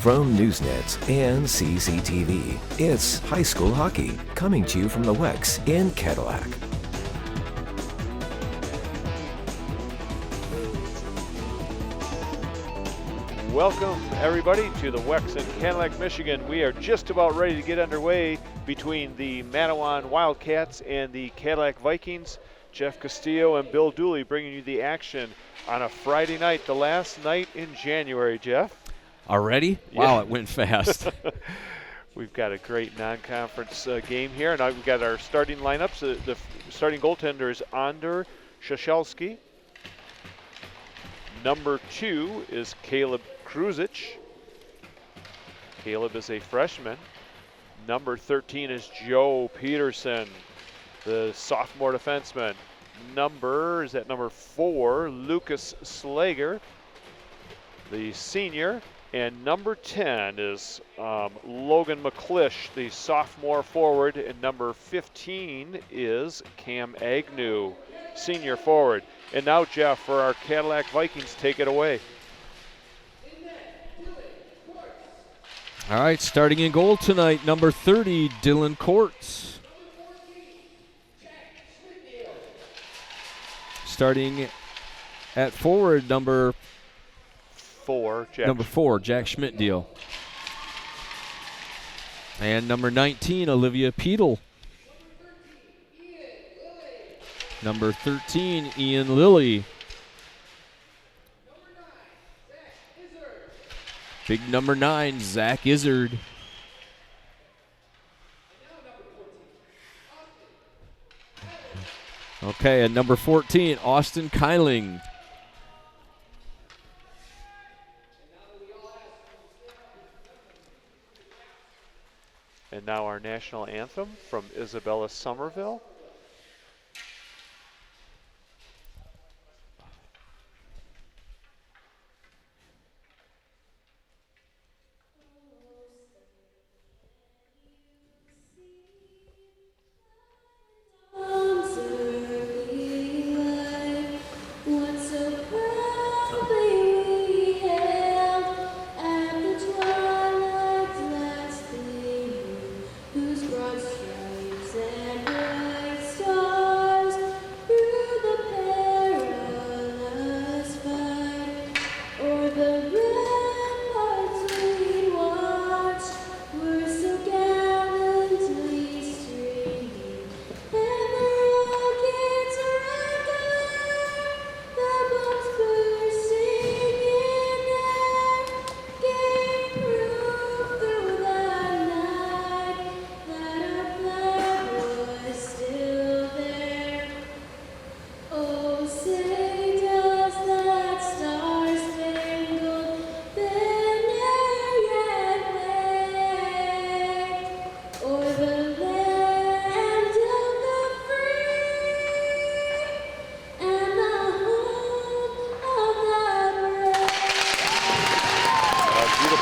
From Newsnet and CCTV, it's high school hockey coming to you from the WEX in Cadillac. Welcome, everybody, to the WEX in Cadillac, Michigan. We are just about ready to get underway between the Mattawan Wildcats and the Cadillac Vikings. Jeff Castillo and Bill Dooley bringing you the action on a Friday night, the last night in January, Jeff. Already? Yeah. Wow, it went fast. We've got a great non-conference game here. Now we've got our starting lineups. The starting goaltender is Andr Shashelski. Number 2 is Caleb Kruzic. Caleb is a freshman. Number 13 is Joe Peterson, the sophomore defenseman. Number 4, Lucas Slager, the senior. And number 10 is Logan McClish, the sophomore forward. And number 15 is Cam Agnew, senior forward. And now, Jeff, for our Cadillac Vikings, take it away. All right, starting in goal tonight, number 30, Dylan Courts. Starting at forward, number 4, Jack Schmidt-Deal. And number 19, Olivia Peedle. Number 13, Ian Lilly. Big number 9, Zach Izzard. Okay, and number 14, Austin Kyling. And now our national anthem from Isabella Somerville.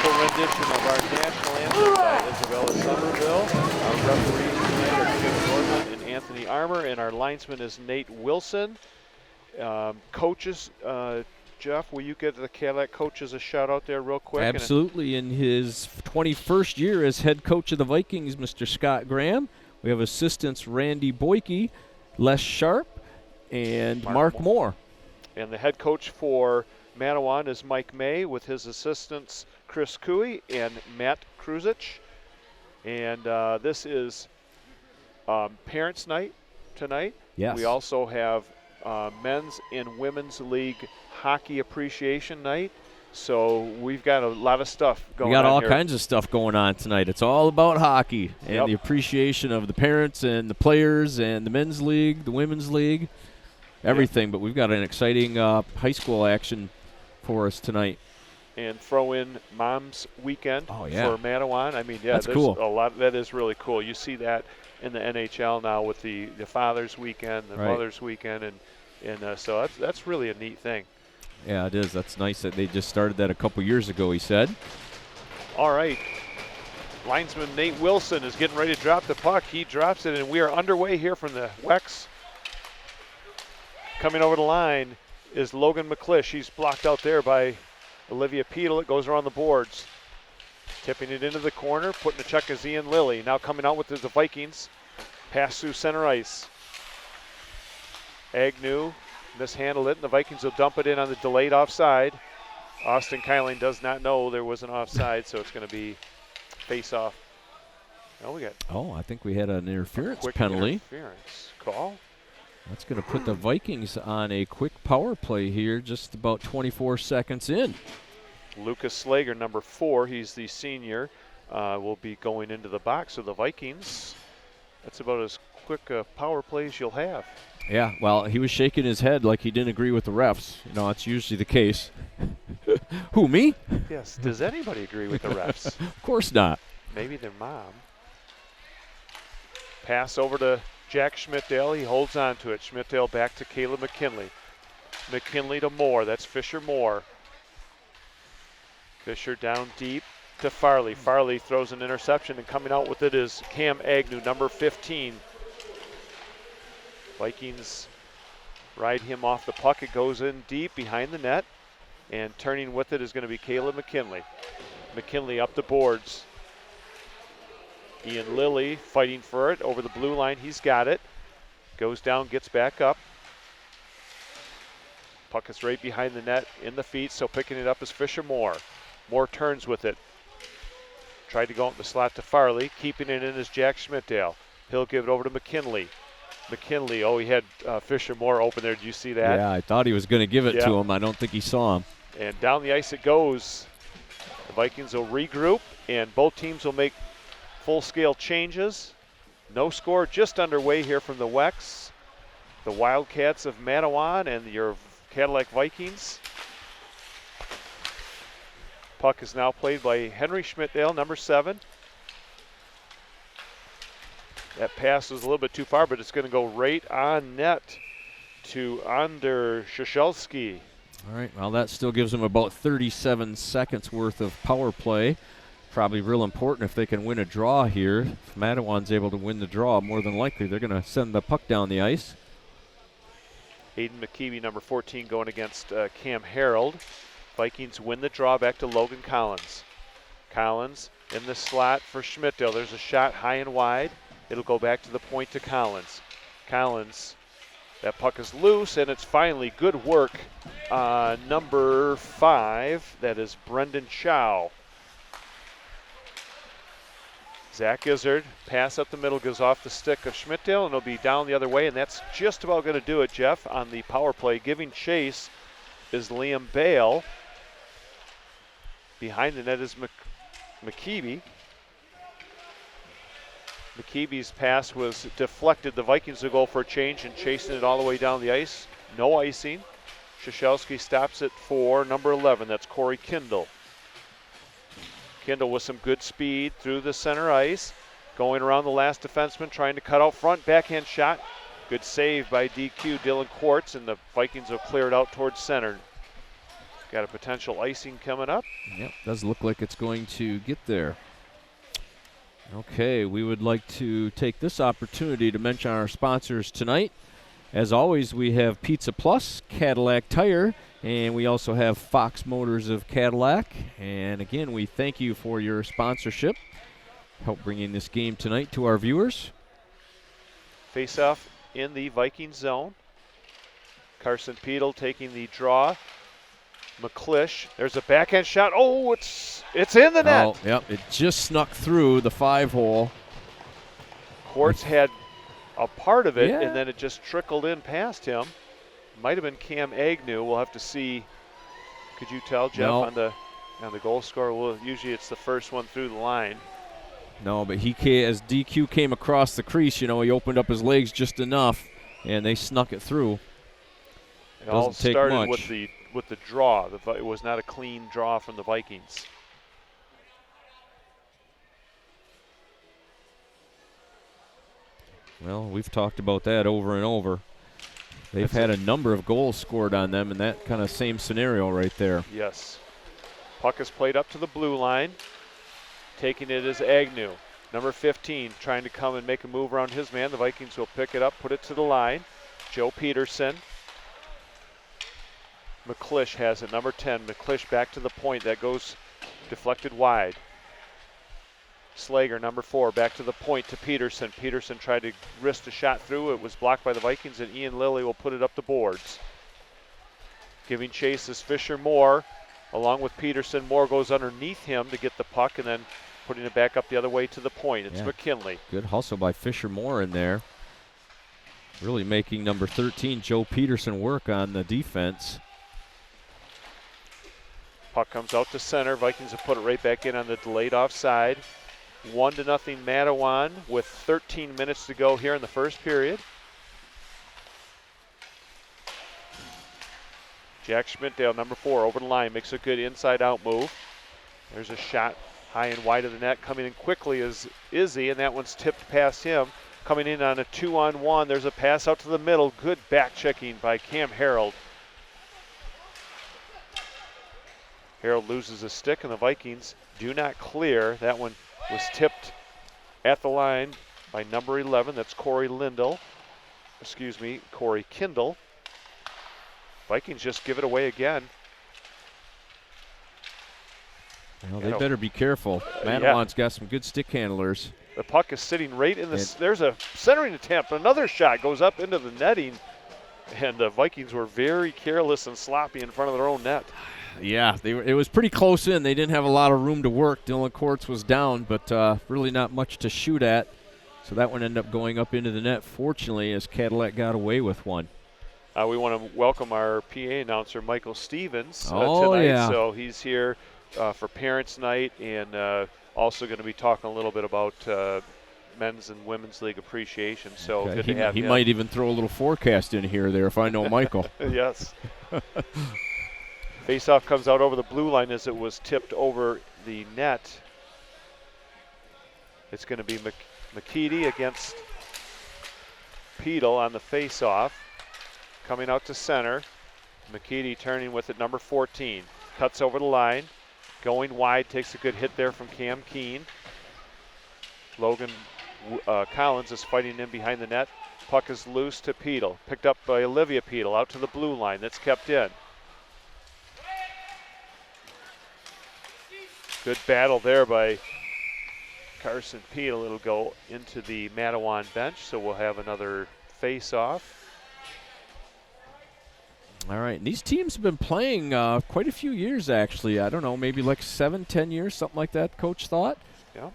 Rendition of our national anthem by Isabella Somerville. Our referees tonight are Jim Norman and Anthony Armour, and our linesman is Nate Wilson. Coaches, Jeff, will you give the Cadillac coaches a shout out there real quick? Absolutely. In his 21st year as head coach of the Vikings, Mr. Scott Graham. We have assistants Randy Boyke, Les Sharp, and Mark Moore. And the head coach for Mattawan is Mike May, with his assistants Chris Cooey and Matt Kruzic. And this is Parents' Night tonight. Yes. We also have Men's and Women's League Hockey Appreciation Night. So we've got a lot of stuff going on. We got all here. kinds of stuff going on tonight. It's all about hockey and the appreciation of the parents and the players and the men's league, the women's league, everything. But we've got an exciting high school action for us tonight. And throw in Mom's Weekend for Mattawan. I mean, that's there's cool. A lot. That is really cool. You see that in the NHL now with the Father's Weekend, the Mother's Weekend, and so that's really a neat thing. Yeah, it is. That's nice that they just started that a couple years ago, he said. All right. Linesman Nate Wilson is getting ready to drop the puck. He drops it, and we are underway here from the WEX. Coming over the line is Logan McClish. He's blocked out there by Olivia Peedle. It goes around the boards. Tipping it into the corner, putting the check is Ian Lilly. Now coming out with the Vikings. Pass through center ice. Agnew mishandled it, and the Vikings will dump it in on the delayed offside. Austin Kyling does not know there was an offside, so it's going to be face-off. I think we had an interference quick penalty. Interference call. That's going to put the Vikings on a quick power play here, just about 24 seconds in. Lucas Slager, number 4, he's the senior, will be going into the box. So the Vikings, that's about as quick a power play as you'll have. Yeah, well, he was shaking his head like he didn't agree with the refs. You know, that's usually the case. Who, me? Yes. Does anybody agree with the refs? Of course not. Maybe their mom. Pass over to Jack Schmidtdale. He holds on to it. Schmidtdale back to Caleb McKinley. McKinley to Moore. That's Fisher Moore. Fisher down deep to Farley. Farley throws an interception, and coming out with it is Cam Agnew, number 15. Vikings ride him off the puck. It goes in deep behind the net, and turning with it is going to be Caleb McKinley. McKinley up the boards. Ian Lilly fighting for it over the blue line. He's got it. Goes down, gets back up. Puck is right behind the net in the feet, so picking it up is Fisher Moore. Moore turns with it. Tried to go up the slot to Farley. Keeping it in is Jack Schmidtdale. He'll give it over to McKinley. McKinley, he had Fisher Moore open there. Did you see that? Yeah, I thought he was going to give it to him. I don't think he saw him. And down the ice it goes. The Vikings will regroup, and both teams will make full-scale changes. No score just underway here from the Wecs. The Wildcats of Mattawan and your Cadillac Vikings. Puck is now played by Henry Schmidtdale, number 7. That pass was a little bit too far, but it's going to go right on net to Ander Shashelski. All right, well, that still gives them about 37 seconds worth of power play. Probably real important if they can win a draw here. If Mattawan's able to win the draw, more than likely they're going to send the puck down the ice. Hayden McKeeby, number 14, going against Cam Harold. Vikings win the draw back to Logan Collins. Collins in the slot for Schmidtdale. There's a shot high and wide. It'll go back to the point to Collins. Collins, that puck is loose, and it's finally good work. Number 5, that is Brendan Chow. Zach Izzard, pass up the middle, goes off the stick of Schmidtdale, and it'll be down the other way, and that's just about going to do it, Jeff, on the power play. Giving chase is Liam Bale. Behind the net is McKeeby. McKeeby's pass was deflected. The Vikings will go for a change and chasing it all the way down the ice. No icing. Shashelski stops it for number 11. That's Corey Kindle. Kindle with some good speed through the center ice. Going around the last defenseman, trying to cut out front. Backhand shot. Good save by DQ Dylan Quartz, and the Vikings will clear it out towards center. Got a potential icing coming up. Yep, does look like it's going to get there. Okay, we would like to take this opportunity to mention our sponsors tonight. As always, we have Pizza Plus, Cadillac Tire, and we also have Fox Motors of Cadillac. And again, we thank you for your sponsorship. Help bringing this game tonight to our viewers. Face-off in the Viking zone. Carson Peedle taking the draw. McClish, there's a backhand shot. Oh, it's in the net. Oh, yep, it just snuck through the 5-hole. Quartz had a part of it, Yeah. and then it just trickled in past him. Might have been Cam Agnew. We'll have to see. Could you tell, Jeff, No. on the goal scorer? Well, usually it's the first one through the line. No, but as DQ came across the crease, he opened up his legs just enough, and they snuck it through. It all Doesn't take started much. with the draw. It was not a clean draw from the Vikings. Well, we've talked about that over and over. They've had a number of goals scored on them in that kind of same scenario right there. Yes. Puck is played up to the blue line. Taking it is Agnew. Number 15 trying to come and make a move around his man. The Vikings will pick it up, put it to the line. Joe Peterson. McClish has it, number 10. McClish back to the point. That goes deflected wide. Slager, number 4, back to the point to Peterson. Peterson tried to wrist a shot through. It was blocked by the Vikings, and Ian Lilly will put it up the boards. Giving chase is Fisher Moore, along with Peterson. Moore goes underneath him to get the puck, and then putting it back up the other way to the point. It's McKinley. Good hustle by Fisher Moore in there. Really making number 13, Joe Peterson, work on the defense. Puck comes out to center. Vikings have put it right back in on the delayed offside. 1-0 Mattawan with 13 minutes to go here in the first period. Jack Schmidtdale, number 4, over the line, makes a good inside-out move. There's a shot high and wide of the net. Coming in quickly is Izzy, and that one's tipped past him. Coming in on a 2-on-1. There's a pass out to the middle. Good back checking by Cam Harold. Harold loses a stick, and the Vikings do not clear. That one was tipped at the line by number 11. That's Corey Kindle. Vikings just give it away again. Well, they better be careful. Mattawan's got some good stick handlers. The puck is sitting right in the. There's a centering attempt. Another shot goes up into the netting, and the Vikings were very careless and sloppy in front of their own net. Yeah, it was pretty close in. They didn't have a lot of room to work. Dylan Courts was down, but really not much to shoot at. So that one ended up going up into the net, fortunately, as Cadillac got away with one. We want to welcome our PA announcer, Michael Stevens, tonight. Yeah. So he's here for Parents' Night, and also going to be talking a little bit about men's and women's league appreciation. So good to have him. He might even throw a little forecast in here there if I know Michael. Yes. Faceoff comes out over the blue line as it was tipped over the net. It's going to be McKeady against Pedal on the faceoff. Coming out to center. McKeady turning with it, number 14. Cuts over the line. Going wide, takes a good hit there from Cam Keene. Logan Collins is fighting in behind the net. Puck is loose to Pedal. Picked up by Olivia Pedal out to the blue line. That's kept in. Good battle there by Carson Pedal. It'll go into the Mattawan bench, so we'll have another face-off. All right, and these teams have been playing quite a few years, actually. I don't know, maybe like 7-10 years, something like that, Coach thought. Yeah.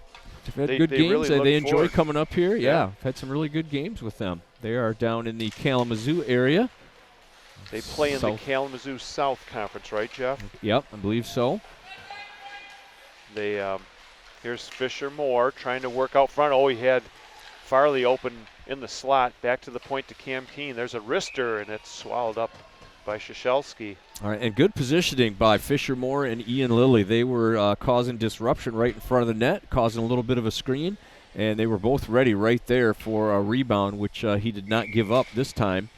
They've had good games. Really they enjoy forward. coming up here. Yeah, had some really good games with them. They are down in the Kalamazoo area. They play in the Kalamazoo South Conference, right, Jeff? Yep, I believe so. Here's Fisher Moore trying to work out front. Oh, he had Farley open in the slot. Back to the point to Cam Keene. There's a wrister, and it's swallowed up by Shashelski. All right, and good positioning by Fisher Moore and Ian Lilly. They were causing disruption right in front of the net, causing a little bit of a screen, and they were both ready right there for a rebound, which he did not give up this time.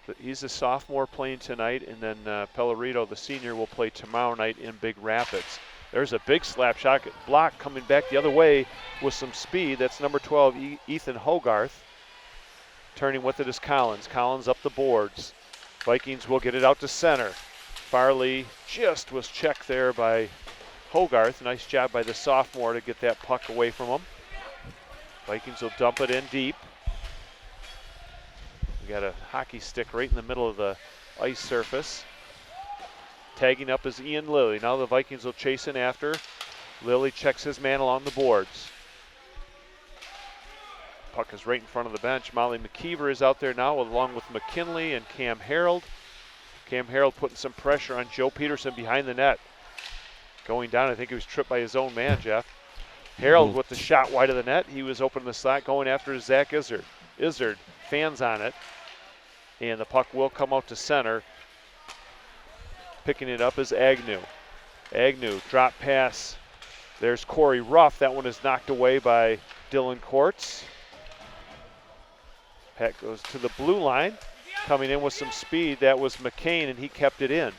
But he's a sophomore playing tonight, and then Pellerito, the senior, will play tomorrow night in Big Rapids. There's a big slap shot block coming back the other way with some speed. That's number 12, Ethan Hogarth. Turning with it is Collins. Collins up the boards. Vikings will get it out to center. Farley just was checked there by Hogarth. Nice job by the sophomore to get that puck away from him. Vikings will dump it in deep. We got a hockey stick right in the middle of the ice surface. Tagging up is Ian Lilly. Now the Vikings will chase in after. Lilly checks his man along the boards. Puck is right in front of the bench. Molly McKeever is out there now along with McKinley and Cam Harold. Cam Harold putting some pressure on Joe Peterson behind the net. Going down, I think he was tripped by his own man, Jeff. Harold with the shot wide of the net. He was open the slot going after Zach Izzard. Izzard fans on it. And the puck will come out to center. Picking it up is Agnew. Agnew, drop pass. There's Corey Ruff. That one is knocked away by Dylan Courts. Puck goes to the blue line. Coming in with some speed, that was McCain, and he kept it in.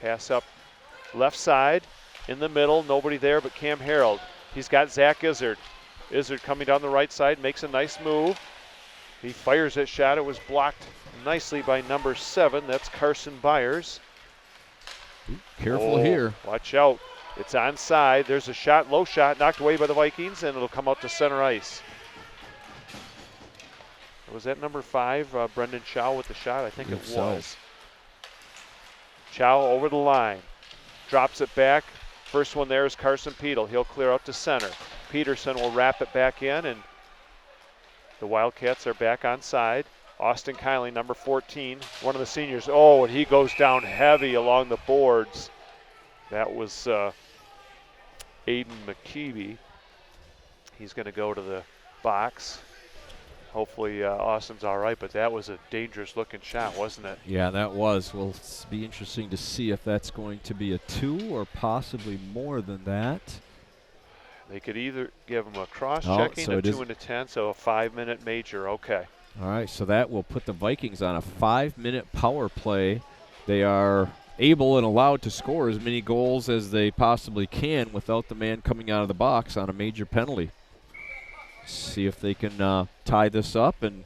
Pass up left side, in the middle, nobody there but Cam Harold. He's got Zach Izzard. Izzard coming down the right side, makes a nice move. He fires that shot. It was blocked nicely by number 7. That's Carson Byers. Careful here. Watch out. It's onside. There's a shot, low shot, knocked away by the Vikings, and it'll come out to center ice. Was that number 5, Brendan Chow with the shot? I think it was. Chow over the line. Drops it back. First one there is Carson Peedle. He'll clear out to center. Peterson will wrap it back in, and the Wildcats are back on side. Austin Kiley, number 14, one of the seniors. Oh, and he goes down heavy along the boards. That was Aiden McKeeby. He's going to go to the box. Hopefully Austin's all right, but that was a dangerous-looking shot, wasn't it? Yeah, that was. Will be interesting to see if that's going to be a 2 or possibly more than that. They could either give him a cross-checking, a 2 and a 10, so a 5-minute major. Okay. All right, so that will put the Vikings on a 5-minute power play. They are able and allowed to score as many goals as they possibly can without the man coming out of the box on a major penalty. See if they can tie this up and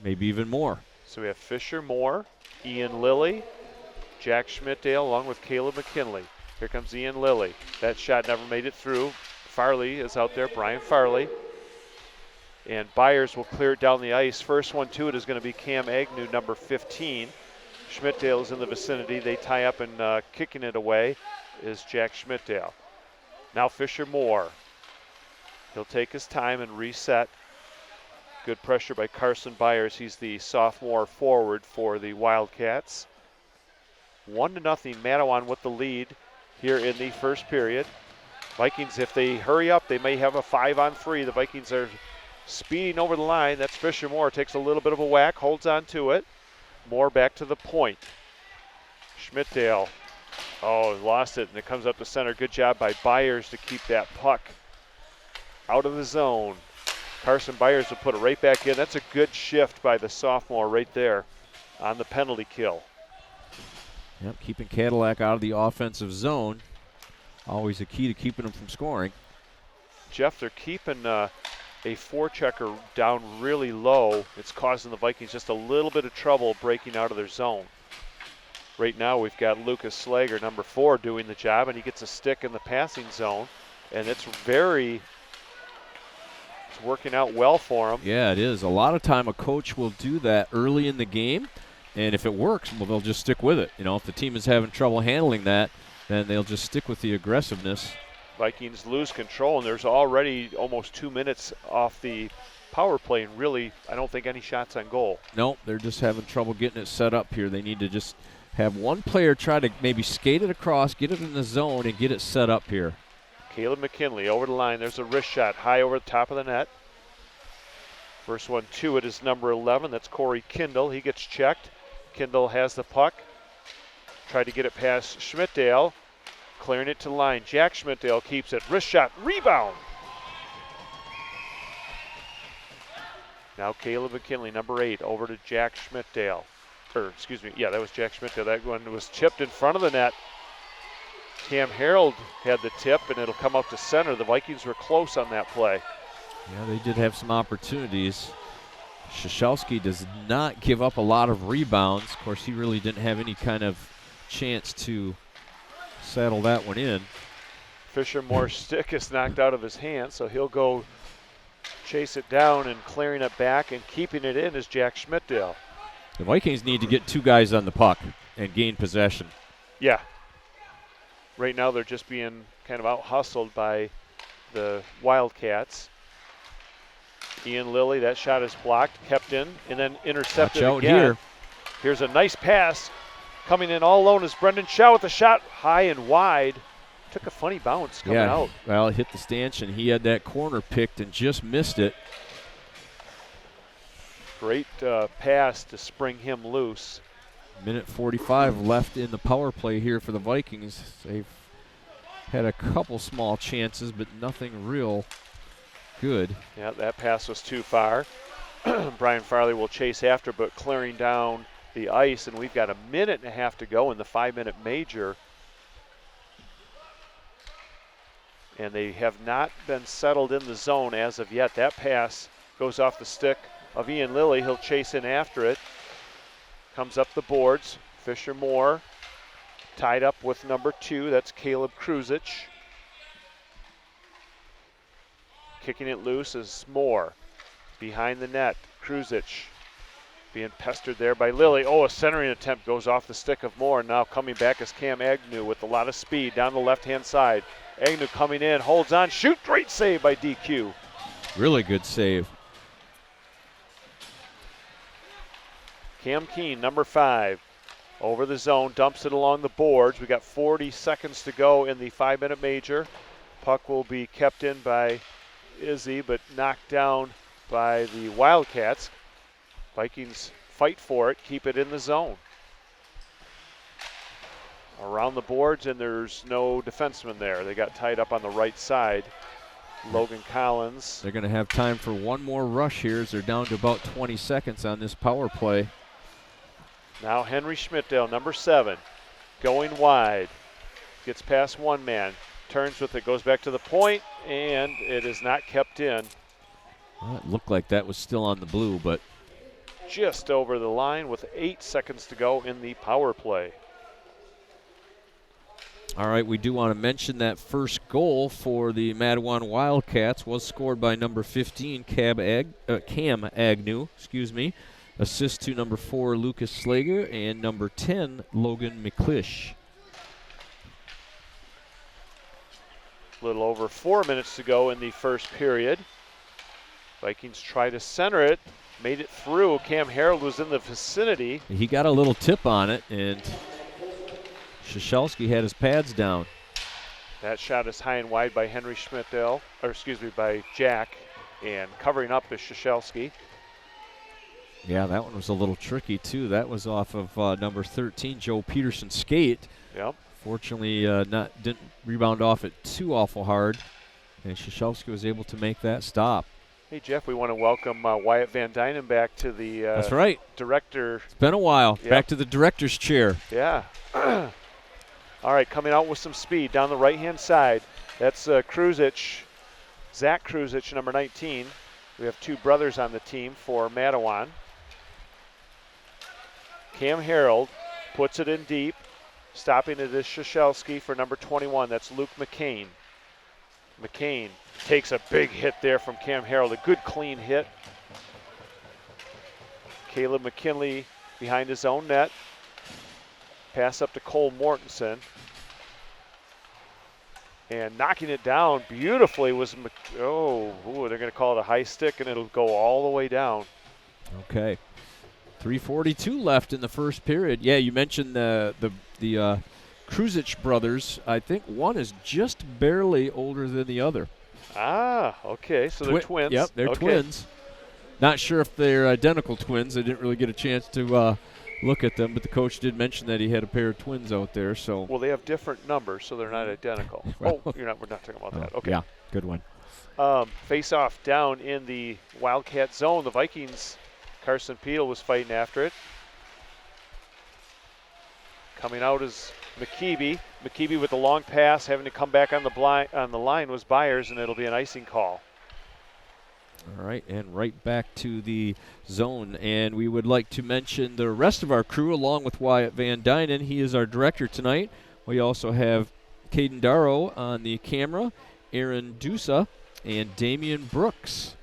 maybe even more. So we have Fisher Moore, Ian Lilly, Jack Schmidtdale, along with Caleb McKinley. Here comes Ian Lilly. That shot never made it through. Farley is out there, Brian Farley. And Byers will clear it down the ice. First one to it is going to be Cam Agnew, number 15. Schmidtdale is in the vicinity. They tie up, and kicking it away is Jack Schmidtdale. Now Fisher Moore. He'll take his time and reset. Good pressure by Carson Byers. He's the sophomore forward for the Wildcats. 1-0, Mattawan with the lead here in the first period. Vikings, if they hurry up, they may have a 5-on-3. The Vikings are speeding over the line. That's Fisher Moore. Takes a little bit of a whack, holds on to it. Moore back to the point. Schmidtdale. Oh, lost it, and it comes up to center. Good job by Byers to keep that puck out of the zone. Carson Byers will put it right back in. That's a good shift by the sophomore right there on the penalty kill. Yep, keeping Cadillac out of the offensive zone. Always a key to keeping them from scoring. Jeff, they're keeping a forechecker down really low. It's causing the Vikings just a little bit of trouble breaking out of their zone. Right now we've got Lucas Slager, number 4, doing the job, and he gets a stick in the passing zone. And it's working out well for him. Yeah, it is. A lot of time a coach will do that early in the game, and if it works, well, they'll just stick with it. You know, if the team is having trouble handling that, then they'll just stick with the aggressiveness. Vikings lose control, and there's already almost 2 minutes off the power play, and really, I don't think any shots on goal. No, they're just having trouble getting it set up here. They need to just have one player try to maybe skate it across, get it in the zone, and get it set up here. Caleb McKinley over the line. There's a wrist shot high over the top of the net. First one to it is number 11. That's Corey Kindle. He gets checked. Kindle has the puck. Tried to get it past Schmidtdale. Clearing it to the line. Jack Schmidtdale keeps it. Wrist shot. Rebound. Now Caleb McKinley, number 8, over to Jack Schmidtdale. That was Jack Schmidtdale. That one was chipped in front of the net. Cam Harold had the tip, and it'll come up to center. The Vikings were close on that play. Yeah, they did have some opportunities. Shashelski does not give up a lot of rebounds. Of course, he really didn't have any kind of chance to settle that one in. Fisher Moore's stick is knocked out of his hand, so he'll go chase it down, and clearing it back and keeping it in is Jack Schmidtdale. The Vikings need to get 2 guys on the puck and gain possession. Yeah. Right now they're just being kind of out-hustled by the Wildcats. Ian Lilly, that shot is blocked, kept in, and then intercepted again. Watch out here. Here's a nice pass. Coming in all alone is Brendan Shaw with a shot high and wide. Took a funny bounce coming out. Well, it hit the stanchion. He had that corner picked and just missed it. Great pass to spring him loose. Minute 45 left in the power play here for the Vikings. They've had a couple small chances, but nothing real good. Yeah, that pass was too far. Brian Farley will chase after, but clearing down the ice, and we've got a minute and a half to go in the 5-minute major. And they have not been settled in the zone as of yet. That pass goes off the stick of Ian Lilly. He'll chase in after it. Comes up the boards. Fisher Moore Tied up with number 2, that's Caleb Kruzich. Kicking it loose is Moore. Behind the net, Kruzich being pestered there by Lilly. Oh, a centering attempt goes off the stick of Moore. Now coming back is Cam Agnew with a lot of speed down the left-hand side. Agnew coming in, holds on, shoot, great save by DQ. Really good save. Cam Keene, number 5, over the zone, dumps it along the boards. We got 40 seconds to go in the 5-minute major. Puck will be kept in by Izzy, but knocked down by the Wildcats. Vikings fight for it, keep it in the zone. Around the boards, and there's no defenseman there. They got tied up on the right side. Logan Collins. They're going to have time for one more rush here as they're down to about 20 seconds on this power play. Now Henry Schmidtdale, number 7, going wide. Gets past one man, turns with it, goes back to the point, and it is not kept in. Well, it looked like that was still on the blue, but just over the line with 8 seconds to go in the power play. all right, we do want to mention that first goal for the Mattawan Wildcats was scored by number 15, Cam Agnew, Assist to number 4, Lucas Slager, and number 10, Logan McClish. A little over 4 minutes to go in the first period. Vikings try to center it, made it through. Cam Harold was in the vicinity. He got a little tip on it, and Shashelski had his pads down. That shot is high and wide by Henry Schmidtdale, by Jack, and covering up is Shashelski. Yeah, that one was a little tricky, too. That was off of number 13, Joe Peterson's skate. Yep. Fortunately, didn't rebound off it too awful hard, and Shashelski was able to make that stop. Hey, Jeff, we want to welcome Wyatt Van Dynen back to the That's right. director. It's been a while. Yep. Back to the director's chair. Yeah. All right, coming out with some speed down the right-hand side. That's Kruzich, Zach Kruzich, number 19. We have 2 brothers on the team for Mattawan. Cam Harold puts it in deep. Stopping it is Shashelski for number 21. That's Luke McCain. McCain takes a big hit there from Cam Harold. A good clean hit. Caleb McKinley behind his own net. Pass up to Cole Mortensen. And knocking it down beautifully was, they're going to call it a high stick, and it'll go all the way down. Okay. 3:42 left in the first period. Yeah, you mentioned the Kruzich brothers. I think one is just barely older than the other. Ah, okay, so they're twins. Yep, they're twins. Not sure if they're identical twins. I didn't really get a chance to look at them, but the coach did mention that he had a pair of twins out there. So well, they have different numbers, so they're not identical. Well, we're not talking about that. Okay. Yeah, good one. Face off down in the Wildcat zone. The Vikings, Carson Peedle was fighting after it. Coming out is McKeeby. McKeeby with the long pass, having to come back on the line was Byers, and it'll be an icing call. All right, and right back to the zone. And we would like to mention the rest of our crew, along with Wyatt Van Dynen. He is our director tonight. We also have Caden Darrow on the camera, Aaron Dusa, and Damian Brooks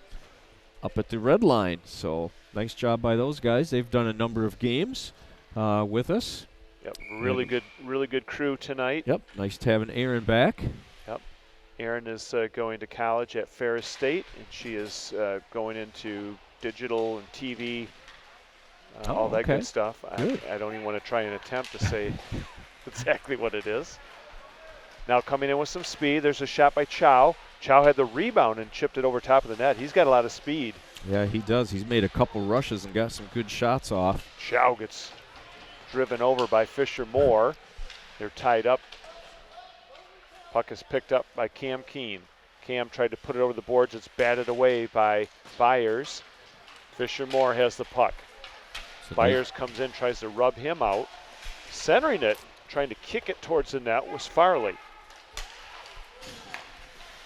up at the red line. So nice job by those guys. They've done a number of games with us. Yep, really good crew tonight. Yep, nice to have an Aaron back. Yep, Aaron is going to college at Ferris State, and she is going into digital and TV, all that good stuff. Good. I don't even want to try and attempt to say exactly what it is. Now coming in with some speed, there's a shot by Chow. Chow had the rebound and chipped it over top of the net. He's got a lot of speed. Yeah, he does. He's made a couple rushes and got some good shots off. Chow gets driven over by Fisher Moore. They're tied up. Puck is picked up by Cam Keene. Cam tried to put it over the boards. It's batted away by Byers. Fisher Moore has the puck. So Byers comes in, tries to rub him out. Centering it, trying to kick it towards the net was Farley.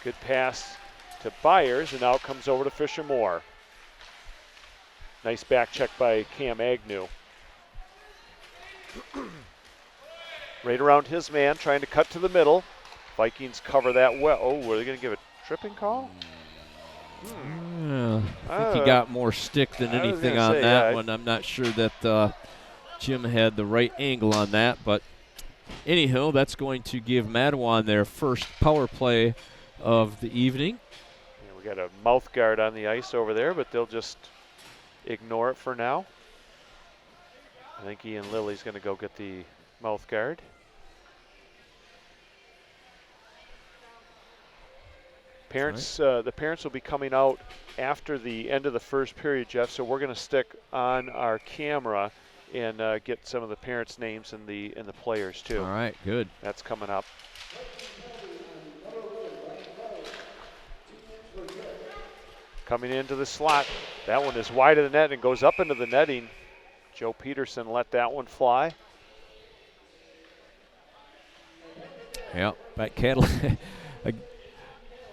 Good pass to Byers, and now it comes over to Fisher Moore. Nice back check by Cam Agnew. Right around his man, trying to cut to the middle. Vikings cover that well. Oh, were they going to give a tripping call? I think he got more stick than anything on that one. I'm not sure that Jim had the right angle on that, but anyhow, that's going to give Mattawan their first power play of the evening. Yeah, we got a mouth guard on the ice over there, but they'll just ignore it for now. I think Ian Lilly's going to go get the mouth guard. Parents, the parents will be coming out after the end of the first period, Jeff. So we're going to stick on our camera and get some of the parents' names and the players too. All right, good. That's coming up. Coming into the slot, that one is wide of the net and goes up into the netting. Joe Peterson let that one fly. Yeah, that Cadillac.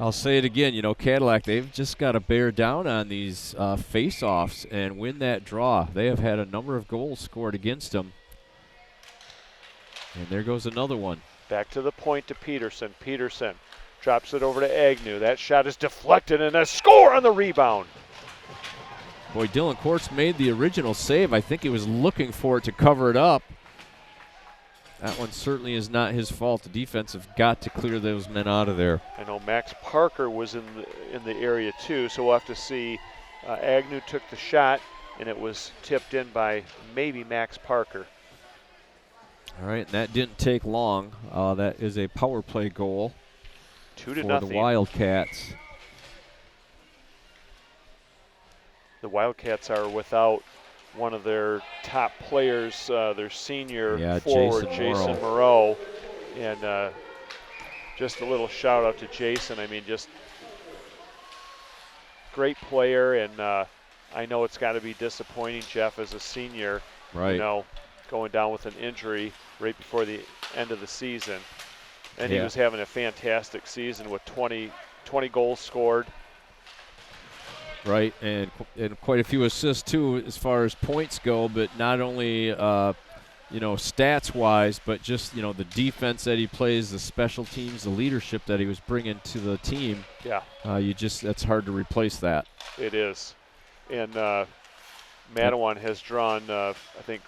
I'll say it again, Cadillac, they've just got to bear down on these face-offs and win that draw. They have had a number of goals scored against them. And there goes another one. Back to the point to Peterson. Peterson drops it over to Agnew. That shot is deflected and a score on the rebound. Boy, Dylan Quartz made the original save. I think he was looking for it to cover it up. That one certainly is not his fault. The defense have got to clear those men out of there. I know Max Parker was in the area too, so we'll have to see. Agnew took the shot, and it was tipped in by maybe Max Parker. All right, and that didn't take long. That is a power play goal 2-0 for the Wildcats. The Wildcats are without one of their top players, their senior forward, Jason Moreau. And just a little shout out to Jason. I mean, just great player, and I know it's got to be disappointing, Jeff, as a senior, right? Going down with an injury right before the end of the season. And he was having a fantastic season with 20 goals scored. Right, and quite a few assists too as far as points go, but not only stats-wise, but just the defense that he plays, the special teams, the leadership that he was bringing to the team. Yeah, that's hard to replace that. It is, and Mattawan has drawn I think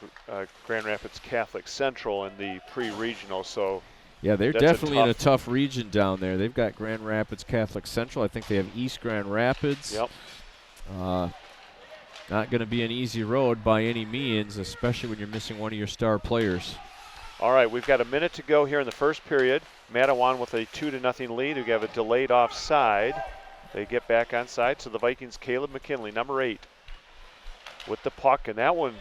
Grand Rapids Catholic Central in the pre-regional, so. Yeah, they're definitely in a tough region down there. They've got Grand Rapids Catholic Central. I think they have East Grand Rapids. Yep. Not going to be an easy road by any means, especially when you're missing one of your star players. All right, we've got a minute to go here in the first period. Mattawan with a 2-0 lead. We have a delayed offside. They get back on side, so the Vikings, Caleb McKinley, number 8, with the puck, and that one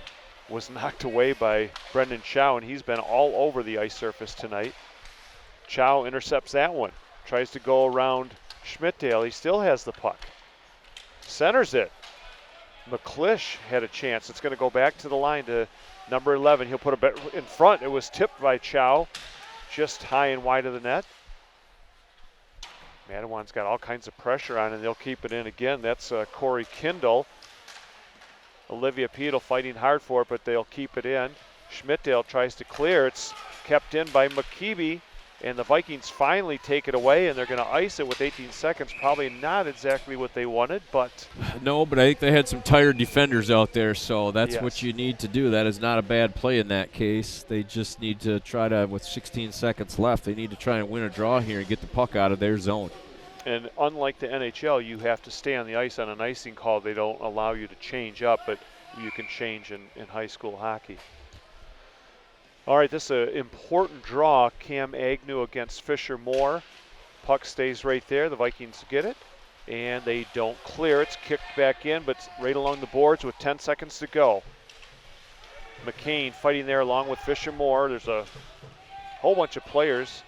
was knocked away by Brendan Chow, and he's been all over the ice surface tonight. Chow intercepts that one, tries to go around Schmidtdale. He still has the puck. Centers it. McClish had a chance. It's going to go back to the line to number 11. He'll put a bit in front. It was tipped by Chow, just high and wide of the net. Mattawan's got all kinds of pressure on, and they'll keep it in again. That's Corey Kindle. Olivia Peedle fighting hard for it, but they'll keep it in. Schmidtdale tries to clear. It's kept in by McKeeby. And the Vikings finally take it away, and they're going to ice it with 18 seconds. Probably not exactly what they wanted, but. No, but I think they had some tired defenders out there, so that's what you need to do. That is not a bad play in that case. They just need to try to, with 16 seconds left, they need to try and win a draw here and get the puck out of their zone. And unlike the NHL, you have to stay on the ice on an icing call. They don't allow you to change up, but you can change in high school hockey. All right, this is an important draw. Cam Agnew against Fisher Moore. Puck stays right there. The Vikings get it, and they don't clear. It's kicked back in, but right along the boards with 10 seconds to go. McCain fighting there along with Fisher Moore. There's a whole bunch of players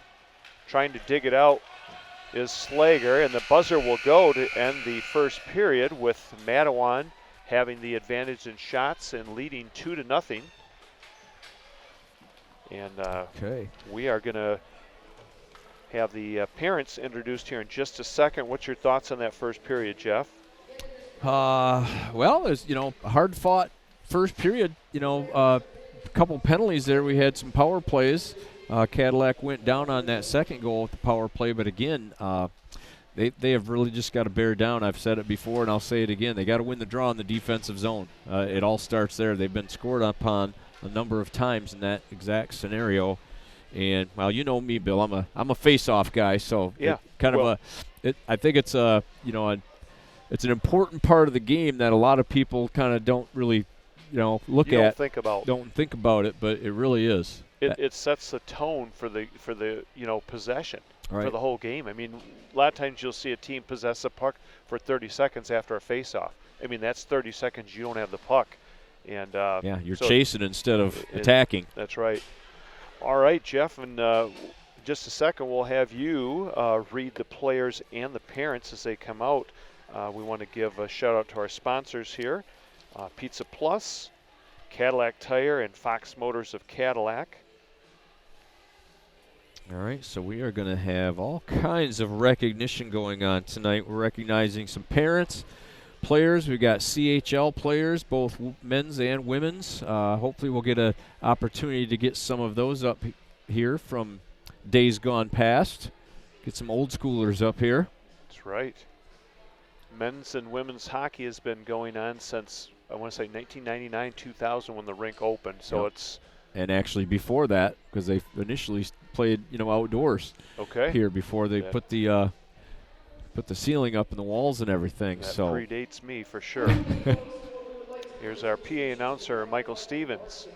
trying to dig it out. Is Slager, and the buzzer will go to end the first period with Mattawan having the advantage in shots and leading 2-0. And we are going to have the parents introduced here in just a second. What's your thoughts on that first period, Jeff? Well, there's, a hard-fought first period. A couple penalties there. We had some power plays. Cadillac went down on that second goal with the power play, but again, they have really just got to bear down. I've said it before, and I'll say it again. They got to win the draw in the defensive zone. It all starts there. They've been scored upon a number of times in that exact scenario. And, well, you know me, Bill. I'm a face-off guy, so yeah, I think it's it's an important part of the game that a lot of people kind of don't really, don't think about it, but it really is. It sets the tone for the possession right. for the whole game. I mean, a lot of times you'll see a team possess a puck for 30 seconds after a face-off. I mean, that's 30 seconds you don't have the puck, and you're chasing instead of attacking. That's right. All right, Jeff, and just a second, we'll have you read the players and the parents as they come out. We want to give a shout-out to our sponsors here, Pizza Plus, Cadillac Tire, and Fox Motors of Cadillac. All right, so we are going to have all kinds of recognition going on tonight. We're recognizing some parents, players. We've got CHL players, both men's and women's. Hopefully we'll get an opportunity to get some of those up here from days gone past. Get some old schoolers up here. That's right. Men's and women's hockey has been going on since, I want to say, 1999, 2000 when the rink opened. So it's... And actually before that, because they initially played, outdoors here before they put the ceiling up and the walls and everything. That so predates me for sure. Here's our PA announcer, Michael Stevens.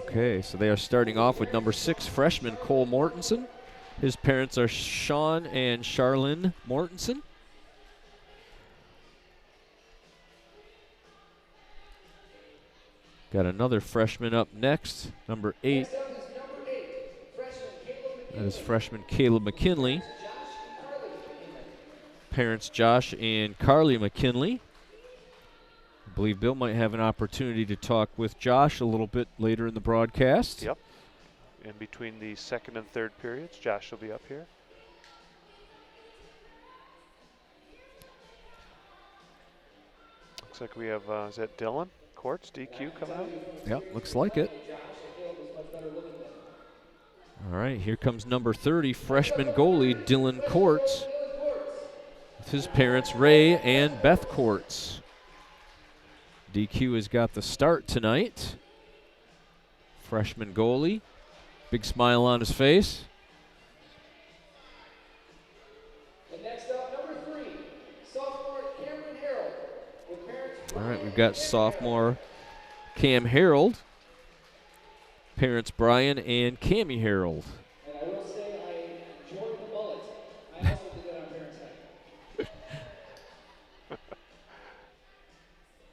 Okay, so they are starting off with number 6, freshman Cole Mortensen. His parents are Sean and Charlene Mortensen. Got another freshman up next, number 8. That is freshman Caleb McKinley. Parents Josh and Carly McKinley. I believe Bill might have an opportunity to talk with Josh a little bit later in the broadcast. Yep. In between the second and third periods, Josh will be up here. Looks like we have, is that Dylan Courts, DQ coming out? Yep, looks like it. All right, here comes number 30, freshman goalie Dylan Courts, with his parents Ray and Beth Courts. DQ has got the start tonight. Freshman goalie. Big smile on his face. And next up, number 3, sophomore Cameron Harold. With parents all right, we've got sophomore Cam Harold. Parents Brian and Cammie Harold. And I will say I enjoyed the mullet. I also did that on parents' night.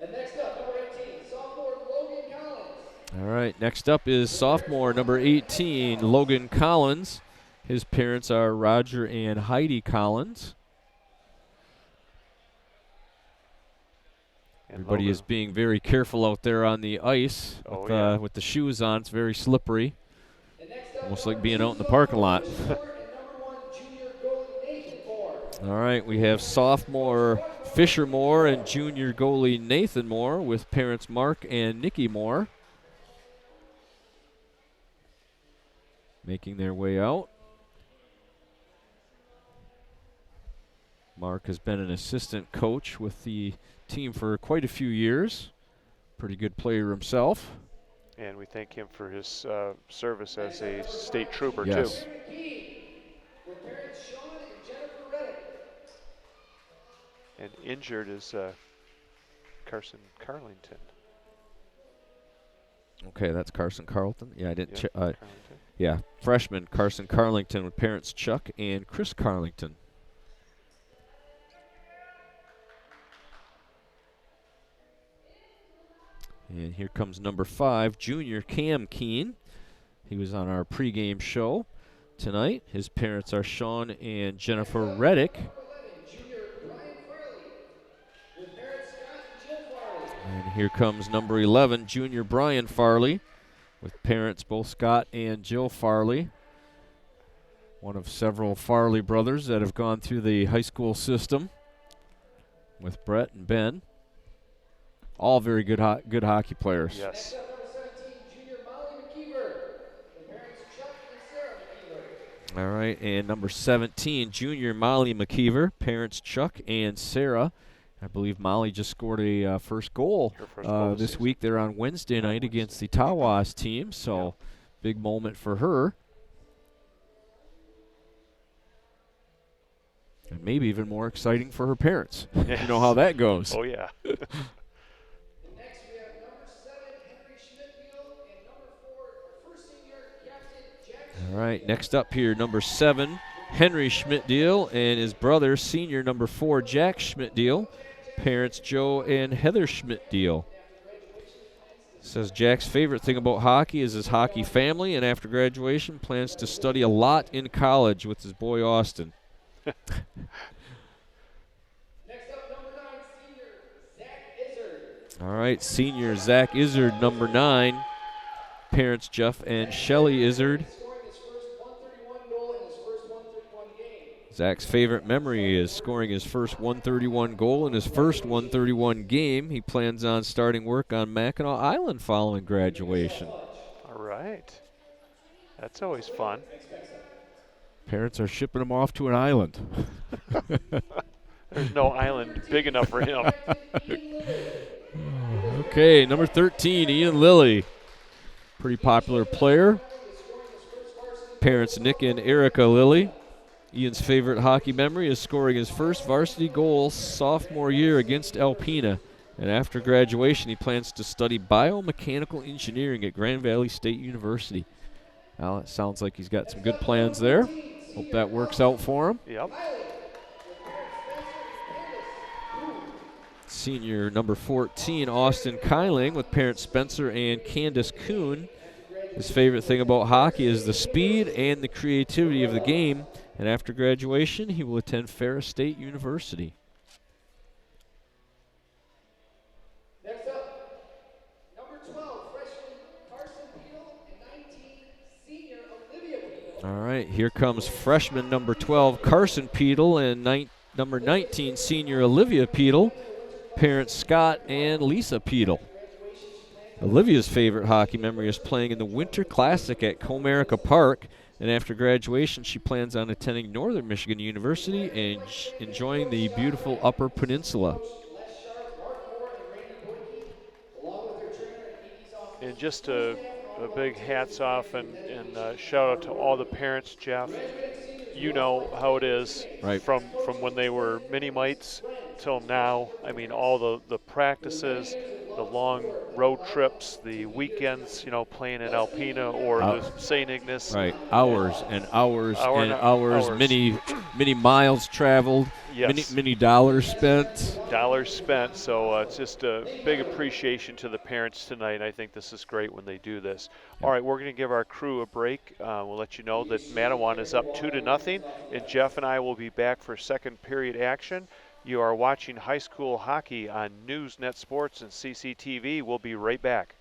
And next up, number 18, sophomore Logan Collins. All right, next up is sophomore number 18, Logan Collins. His parents are Roger and Heidi Collins. And everybody Logan is being very careful out there on the ice with the shoes on. It's very slippery. Almost like being out in the parking lot. All right, we have sophomore Fisher Moore and junior goalie Nathan Moore with parents Mark and Nikki Moore. Making their way out. Mark has been an assistant coach with the team for quite a few years. Pretty good player himself. And we thank him for his service as a state trooper, yes. too. And injured is Carson Carlington. Okay, that's Carson Carlton. Yeah, I didn't. Yeah, freshman Carson Carlington with parents Chuck and Chris Carlington. And here comes number 5, junior Cam Keene. He was on our pregame show tonight. His parents are Sean and Jennifer Reddick. And here comes number 11, junior Brian Farley, with parents both Scott and Jill Farley. One of several Farley brothers that have gone through the high school system with Brett and Ben. All very good hockey players. Yes. All right, and number 17, junior Molly McKeever, parents Chuck and Sarah. I believe Molly just scored a first goal this week there on Wednesday night against the Tawas team, so big moment for her. And maybe even more exciting for her parents. Yes. You know how that goes. Oh, yeah. Next, we have number 7, Henry Schmidtfield, and number 4, our first senior captain, Jack. All right, next up here, number 7, Henry Schmidtdeal, and his brother, senior number 4, Jack Schmidtdeal. Parents Joe and Heather Schmidtdeal. Says Jack's favorite thing about hockey is his hockey family, and after graduation plans to study a lot in college with his boy Austin. Next up, number 9, senior Zach Izzard. All right, senior Zach Izzard, number 9. Parents Jeff and Shelly Izzard. Scoring his first 131 goal in his first 131 game. Zach's favorite memory is scoring his first 131 goal in his first 131 game. He plans on starting work on Mackinac Island following graduation. All right. That's always fun. Parents are shipping him off to an island. There's no island big enough for him. Okay, number 13, Ian Lilly. Pretty popular player. Parents Nick and Erica Lilly. Ian's favorite hockey memory is scoring his first varsity goal sophomore year against Alpena. And after graduation, he plans to study biomechanical engineering at Grand Valley State University. Well, it sounds like he's got some good plans there. Hope that works out for him. Yep. Senior number 14, Austin Kyling, with parents Spencer and Candace Kuhn. His favorite thing about hockey is the speed and the creativity of the game. And after graduation, he will attend Ferris State University. Next up, number 12, freshman Carson Peel, and 19, senior Olivia Peel. All right, here comes freshman number 12, Carson Peedle, and number 19, senior Olivia Peedle. Parents Scott and Lisa Peedle. Olivia's favorite hockey memory is playing in the Winter Classic at Comerica Park, and after graduation she plans on attending Northern Michigan University and enjoying the beautiful Upper Peninsula. And just a big hats off and shout out to all the parents, Jeff. You know how it is, right, from when they were mini mites till now. I mean, all the practices, the long road trips, the weekends, playing in Alpena or the St. Ignace. Right, hours and hours and hours. Many miles traveled, yes. many dollars spent. Dollars spent, so it's just a big appreciation to the parents tonight. I think this is great when they do this. Yep. All right, we're going to give our crew a break. We'll let you know that Mattawan is up 2-0, and Jeff and I will be back for second period action. You are watching high school hockey on Newsnet Sports and CCTV. We'll be right back.